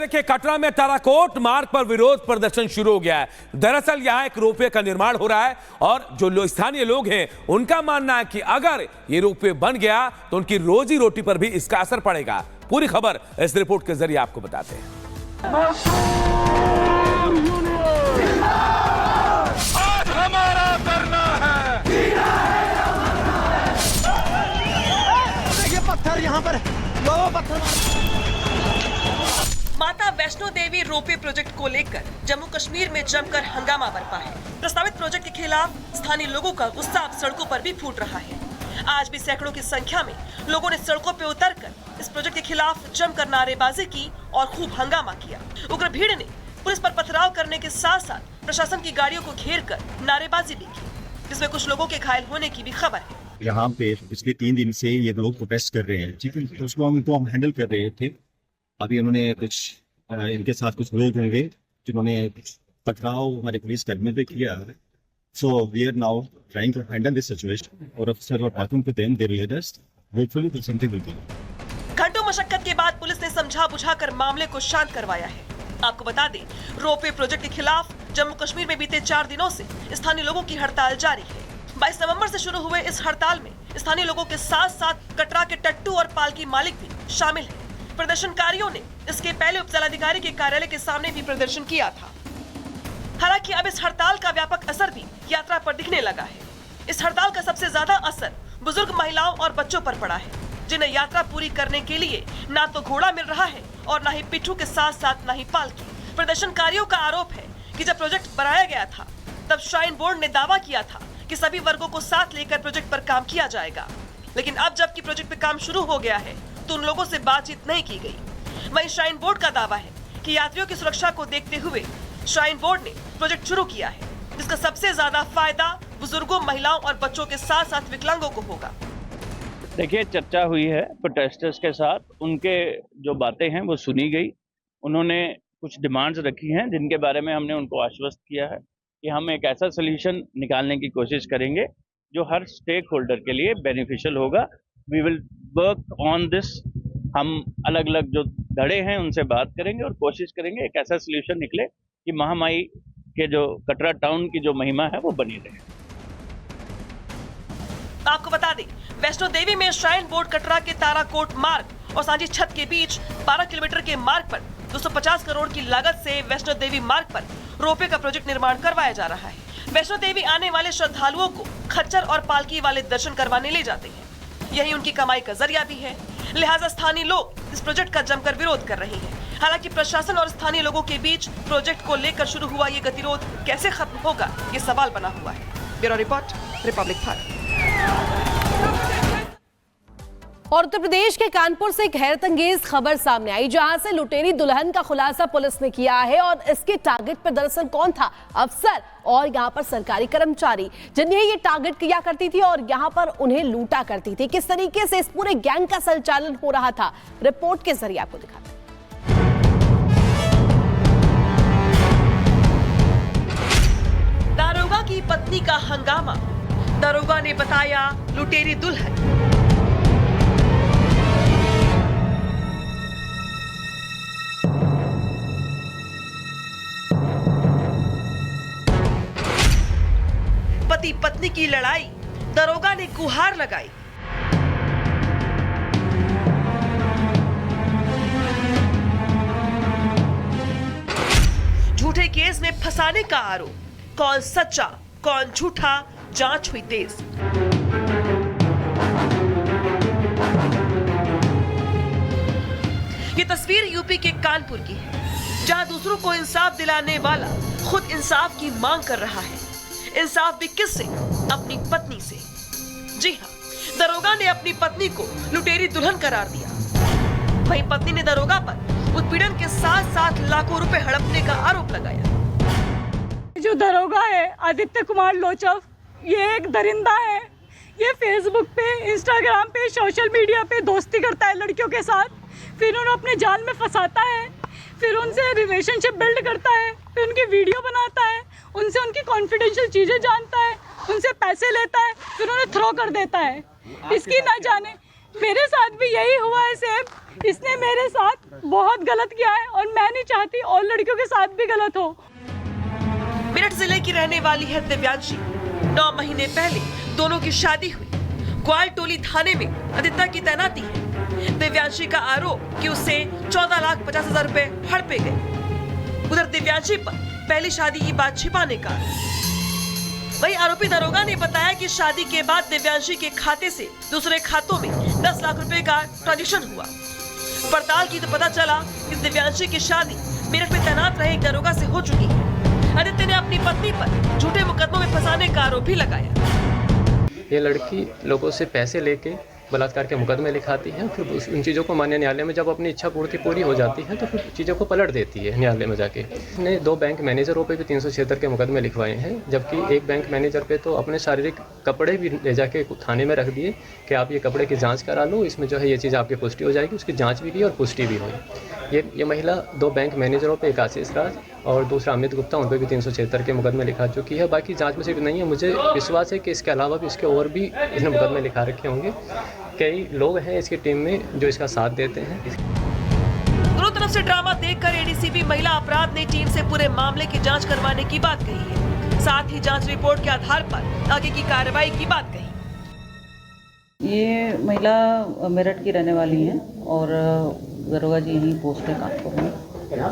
देखिए, कटरा में ताराकोट मार्ग पर विरोध प्रदर्शन शुरू हो गया है। दरअसल यहां एक रोपवे का निर्माण हो रहा है और जो स्थानीय लोग हैं उनका मानना है कि अगर ये रोपवे बन गया तो उनकी रोजी रोटी पर भी इसका असर पड़ेगा। पूरी खबर इस रिपोर्ट के जरिए आपको बताते हैं। आज हमारा करना है। ये पत्थर यहाँ पर पत्थर। माता वैष्णो देवी रोपवे प्रोजेक्ट को लेकर जम्मू कश्मीर में जमकर हंगामा बरपा है। प्रस्तावित प्रोजेक्ट के खिलाफ स्थानीय लोगों का गुस्सा अब सड़कों पर भी फूट रहा है। आज भी सैकड़ों की संख्या में लोगों ने सड़कों पर उतरकर इस प्रोजेक्ट के खिलाफ जमकर नारेबाजी की और खूब हंगामा किया। उग्र भीड़ ने पुलिस पर पथराव करने के साथ साथ प्रशासन की गाड़ियों को घेर कर नारेबाजी भी की, जिसमें कुछ लोगों के घायल होने की भी खबर है। यहाँ पे पिछले 3 दिन से ये लोग प्रोटेस्ट कर रहे हैं, ठीक है, तो उसको हम हैंडल कर रहे थे। अभी उन्होंने कुछ इनके साथ कुछ लोग होंगे जिन्होंने पथराव हमारे पुलिस कर्मियों पे किया है। So we are now trying to handle this situation और officer were talking to them, they realised hopefully something will be. घंटों मशक्कत के बाद पुलिस ने समझा बुझाकर मामले को शांत करवाया है। आपको बता दें, रोपवे प्रोजेक्ट के खिलाफ जम्मू कश्मीर में बीते 4 दिनों से स्थानीय लोगों की हड़ताल जारी है। 22 नवंबर से शुरू हुए इस हड़ताल में स्थानीय लोगों के साथ साथ कटरा के टट्टू और पालकी मालिक भी शामिल हैं। प्रदर्शनकारियों ने इसके पहले उप जिलाधिकारी के कार्यालय के सामने भी प्रदर्शन किया था। हालांकि अब इस हड़ताल का व्यापक असर भी यात्रा पर दिखने लगा है। इस हड़ताल का सबसे ज्यादा असर बुजुर्ग महिलाओं और बच्चों पर पड़ा है, जिन्हें यात्रा पूरी करने के लिए ना तो घोड़ा मिल रहा है और ना ही पिट्ठू के साथ साथ ना ही पालकी। प्रदर्शनकारियों का आरोप है कि जब प्रोजेक्ट बनाया गया था तब श्राइन बोर्ड ने दावा किया था कि सभी वर्गों को साथ लेकर प्रोजेक्ट पर काम किया जाएगा, लेकिन अब जबकि प्रोजेक्ट पर काम शुरू हो गया है तो उन लोगों से बातचीत नहीं की गई। वहीं श्राइन बोर्ड का दावा है कि यात्रियों की सुरक्षा को देखते हुए श्राइन बोर्ड ने प्रोजेक्ट शुरू किया है, जिसका सबसे ज्यादा फायदा बुजुर्गों, महिलाओं और बच्चों के साथ साथ विकलांगों को होगा। देखिए, चर्चा हुई है प्रोटेस्टर्स के साथ, उनके जो बातें हैं वो सुनी गई। उन्होंने कुछ डिमांड्स रखी हैं जिनके बारे में हमने उनको आश्वस्त किया है कि हम एक ऐसा सोल्यूशन निकालने की कोशिश करेंगे जो हर स्टेक होल्डर के लिए बेनिफिशियल होगा। We will work on this. हम अलग अलग जो धड़े हैं उनसे बात करेंगे और कोशिश करेंगे एक ऐसा सोल्यूशन निकले कि महामाई के जो कटरा टाउन की जो महिमा है वो बनी रहे। आपको बता दें, वैष्णो देवी में श्राइन बोर्ड कटरा के ताराकोट मार्ग और सांची छत के बीच 12 किलोमीटर के मार्ग पर 250 करोड़ की लागत से वैष्णो देवी मार्ग पर रोपवे का प्रोजेक्ट निर्माण करवाया जा रहा है। वैष्णो देवी आने वाले श्रद्धालुओं को खच्चर और पालकी वाले दर्शन करवाने ले जाते हैं। यही उनकी कमाई का जरिया भी है, लिहाजा स्थानीय लोग इस प्रोजेक्ट का जमकर विरोध कर रहे हैं। हालांकि प्रशासन और स्थानीय लोगों के बीच प्रोजेक्ट को लेकर शुरू हुआ ये गतिरोध कैसे खत्म होगा, ये सवाल बना हुआ है। Bureau report, Republic Bharat. और उत्तर प्रदेश के कानपुर से एक हैरतअंगेज खबर सामने आई, जहां से लुटेरी दुल्हन का खुलासा पुलिस ने किया है। और इसके टारगेट पर दरअसल कौन था? अफसर और यहां पर सरकारी कर्मचारी, जिन्हें ये टारगेट किया करती थी और यहां पर उन्हें लूटा करती थी। किस तरीके से इस पूरे गैंग का संचालन हो रहा था, रिपोर्ट के जरिए आपको दिखाते हैं। दारोगा की पत्नी का हंगामा, दारोगा ने बताया लुटेरी दुल्हन। पति पत्नी की लड़ाई, दरोगा ने गुहार लगाई। झूठे केस में फंसाने का आरोप, कौन सच्चा कौन झूठा, जांच हुई तेज। ये तस्वीर यूपी के कानपुर की है, जहां दूसरों को इंसाफ दिलाने वाला खुद इंसाफ की मांग कर रहा है। इंसाफ भी किससे? अपनी पत्नी से। जी हाँ, दरोगा ने अपनी पत्नी को लुटेरी दुल्हन करार दिया। वहीं पत्नी ने दरोगा पर उत्पीड़न के साथ साथ लाखों रुपए हड़पने का आरोप लगाया। जो दरोगा है आदित्य कुमार लोचव, ये एक दरिंदा है। ये फेसबुक पे, इंस्टाग्राम पे, सोशल मीडिया पे दोस्ती करता है लड़कियों के साथ, फिर उन्हें अपने जाल में फंसाता है, फिर उनसे रिलेशनशिप बिल्ड करता है, फिर उनकी वीडियो बनाता है, उनसे उनकी कॉन्फिडेंशियल चीज़ें जानता है, उनसे पैसे लेता है, फिर उन्हें थ्रो कर देता है। इसकी ना जाने मेरे साथ भी यही हुआ है सेम। इसने मेरे साथ बहुत गलत किया है और मैं नहीं चाहती और लड़कियों के साथ भी गलत हो। मेरठ जिले की रहने वाली है दिव्यांशी। 9 महीने पहले दोनों की शादी हुई। ग्वालटोली थाने में आदित्य की तैनाती है। दिव्यांशी का आरोप कि उससे 14,50,000 रुपए हड़पे गए। उधर दिव्यांशी पर पहली शादी की बात छिपाने का। वही आरोपी दरोगा ने बताया कि शादी के बाद दिव्यांशी के खाते से दूसरे खातों में 10 लाख रुपए का ट्रांजैक्शन हुआ। पड़ताल की तो पता चला कि दिव्यांशी की शादी मेरठ में तैनात रहे एक दरोगा से हो चुकी है। आदित्य ने अपनी पत्नी पर झूठे मुकदमों में फंसाने का आरोप भी लगाया। ये लड़की लोगों से पैसे लेके बलात्कार के मुकदमे लिखाती है, फिर उन चीज़ों को मान्य न्यायालय में जब अपनी इच्छा पूर्ति पूरी हो जाती है तो फिर चीज़ों को पलट देती है न्यायालय में जाके। उसने 2 बैंक मैनेजरों पे भी 376 के मुकदमे लिखवाए हैं, जबकि एक बैंक मैनेजर पे तो अपने शारीरिक कपड़े भी ले जाके थाने में रख दिए कि आप ये कपड़े की जांच करा लो, इसमें जो है ये चीज़ आपकी पुष्टि हो जाएगी। उसकी जाँच भी की और पुष्टि भी हुई। ये महिला 2 बैंक मैनेजरों पर, एक आशीष राज और दूसरा अमित गुप्ता, उन पर भी 376 के मुकदमे लिखा चुकी है। बाकी जाँच में सिर्फ नहीं है, मुझे विश्वास है कि इसके अलावा भी इसके और भी इसने मुकदमे लिखा रखे होंगे। कई लोग हैं इसकी टीम में जो इसका साथ देते हैं। दोनों तरफ से ड्रामा देखकर एडीसीपी महिला अपराध ने टीम से पूरे मामले की जांच करवाने की बात कही है। साथ ही जांच रिपोर्ट के आधार पर आगे की कार्रवाई की बात कही। ये महिला मेरठ की रहने वाली हैं और दरोगा जी यहीं पोस्ट है कानपुर में।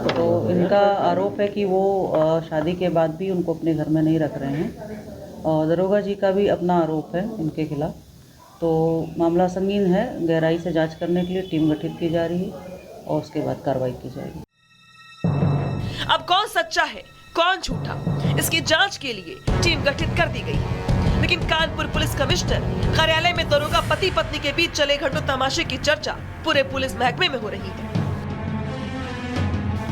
तो इनका आरोप है कि वो शादी के बाद भी उनको अपने घर में नहीं रख रहे हैं और दरोगा जी का भी अपना आरोप है इनके खिलाफ। तो मामला संगीन है, गहराई से जांच करने के लिए टीम गठित की जा रही है और उसके बाद कार्रवाई की जाएगी। अब कौन सच्चा है कौन झूठा, इसकी जांच के लिए टीम गठित कर दी गई है। लेकिन कानपुर पुलिस कमिश्नर कार्यालय में दरोगा पति पत्नी के बीच चले घंटों तमाशे की चर्चा पूरे पुलिस महकमे में हो रही है।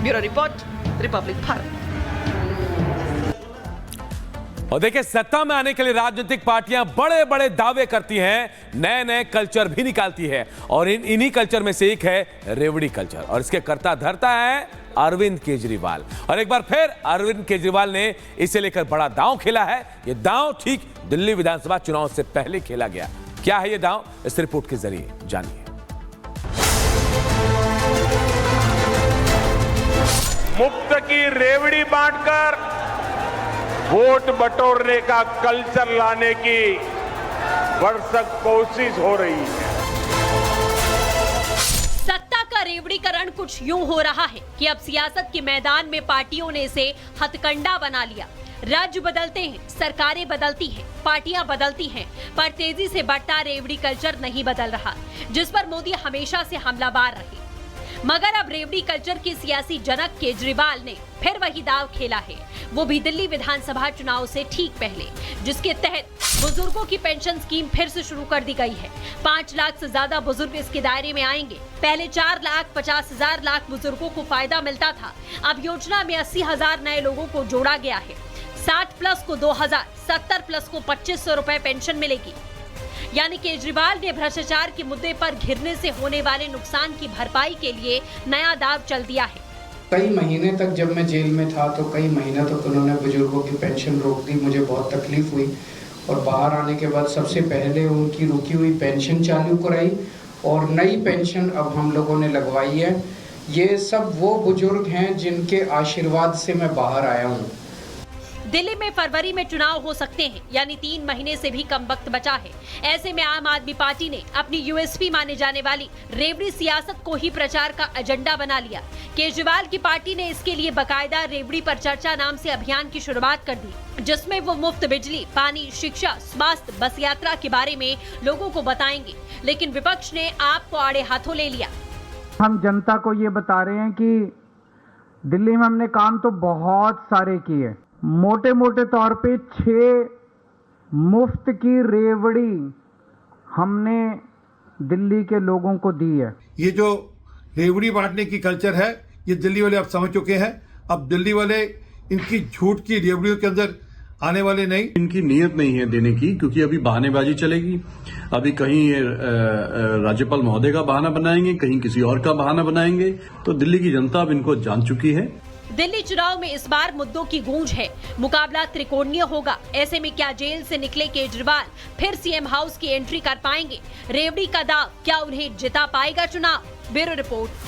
Bureau report, Republic Bharat. और देखिए, सत्ता में आने के लिए राजनीतिक पार्टियां बड़े बड़े दावे करती हैं, नए नए कल्चर भी निकालती है और इन्हीं कल्चर में से एक है रेवड़ी कल्चर। और इसके कर्ता धर्ता है अरविंद केजरीवाल। और एक बार फिर अरविंद केजरीवाल ने इसे लेकर बड़ा दांव खेला है। यह दांव ठीक दिल्ली विधानसभा चुनाव से पहले खेला गया। क्या है यह दांव, इस रिपोर्ट के जरिए जानिए। मुफ्त की रेवड़ी बांटकर वोट बटोरने का कल्चर लाने की भरसक कोशिश हो रही है। सत्ता का रेवड़ीकरण कुछ यूं हो रहा है कि अब सियासत के मैदान में पार्टियों ने इसे हथकंडा बना लिया। राज्य बदलते हैं, सरकारें बदलती हैं, पार्टियां बदलती हैं, पर तेजी से बढ़ता रेवड़ी कल्चर नहीं बदल रहा, जिस पर मोदी हमेशा से हमलावर रहे। मगर अब रेवड़ी कल्चर के सियासी जनक केजरीवाल ने फिर वही दाव खेला है, वो भी दिल्ली विधानसभा चुनाव से ठीक पहले, जिसके तहत बुजुर्गों की पेंशन स्कीम फिर से शुरू कर दी गई है। 5 लाख से ज्यादा बुजुर्ग इसके दायरे में आएंगे। पहले 4,50,000 बुजुर्गों को फायदा मिलता था, अब योजना में 80,000 नए लोगों को जोड़ा गया है। 60 प्लस को 2,000, 70 प्लस को 2,500 रुपए पेंशन मिलेगी। यानी केजरीवाल ने भ्रष्टाचार के मुद्दे पर घिरने से होने वाले नुकसान की भरपाई के लिए नया दाव चल दिया है। कई महीने तक जब मैं जेल में था तो कई महीने तक उन्होंने बुजुर्गों की पेंशन रोक दी। मुझे बहुत तकलीफ हुई और बाहर आने के बाद सबसे पहले उनकी रुकी हुई पेंशन चालू कराई और नई पेंशन अब हम लोगों ने लगवाई है। ये सब वो बुजुर्ग हैं जिनके आशीर्वाद से मैं बाहर आया हूँ। दिल्ली में फरवरी में चुनाव हो सकते हैं, यानी 3 महीने से भी कम वक्त बचा है। ऐसे में आम आदमी पार्टी ने अपनी यूएसपी माने जाने वाली रेवड़ी सियासत को ही प्रचार का एजेंडा बना लिया। केजरीवाल की पार्टी ने इसके लिए बकायदा रेवड़ी पर चर्चा नाम से अभियान की शुरुआत कर दी, जिसमें वो मुफ्त बिजली, पानी, शिक्षा, स्वास्थ्य, बस यात्रा के बारे में लोगों को बताएंगे। लेकिन विपक्ष ने आपको आड़े हाथों ले लिया। हम जनता को ये बता रहे हैं कि दिल्ली में हमने काम तो बहुत सारे किए। मोटे मोटे तौर पे 6 मुफ्त की रेवड़ी हमने दिल्ली के लोगों को दी है। ये जो रेवड़ी बांटने की कल्चर है, ये दिल्ली वाले अब समझ चुके हैं। अब दिल्ली वाले इनकी झूठ की रेवड़ियों के अंदर आने वाले नहीं। इनकी नीयत नहीं है देने की, क्योंकि अभी बहानेबाजी चलेगी। अभी कहीं राज्यपाल महोदय का बहाना बनाएंगे, कहीं किसी और का बहाना बनाएंगे। तो दिल्ली की जनता अब इनको जान चुकी है। दिल्ली चुनाव में इस बार मुद्दों की गूंज है, मुकाबला त्रिकोणीय होगा। ऐसे में क्या जेल से निकले केजरीवाल फिर सीएम हाउस की एंट्री कर पाएंगे? रेवड़ी का दाव क्या उन्हें जिता पाएगा चुनाव? Bureau report.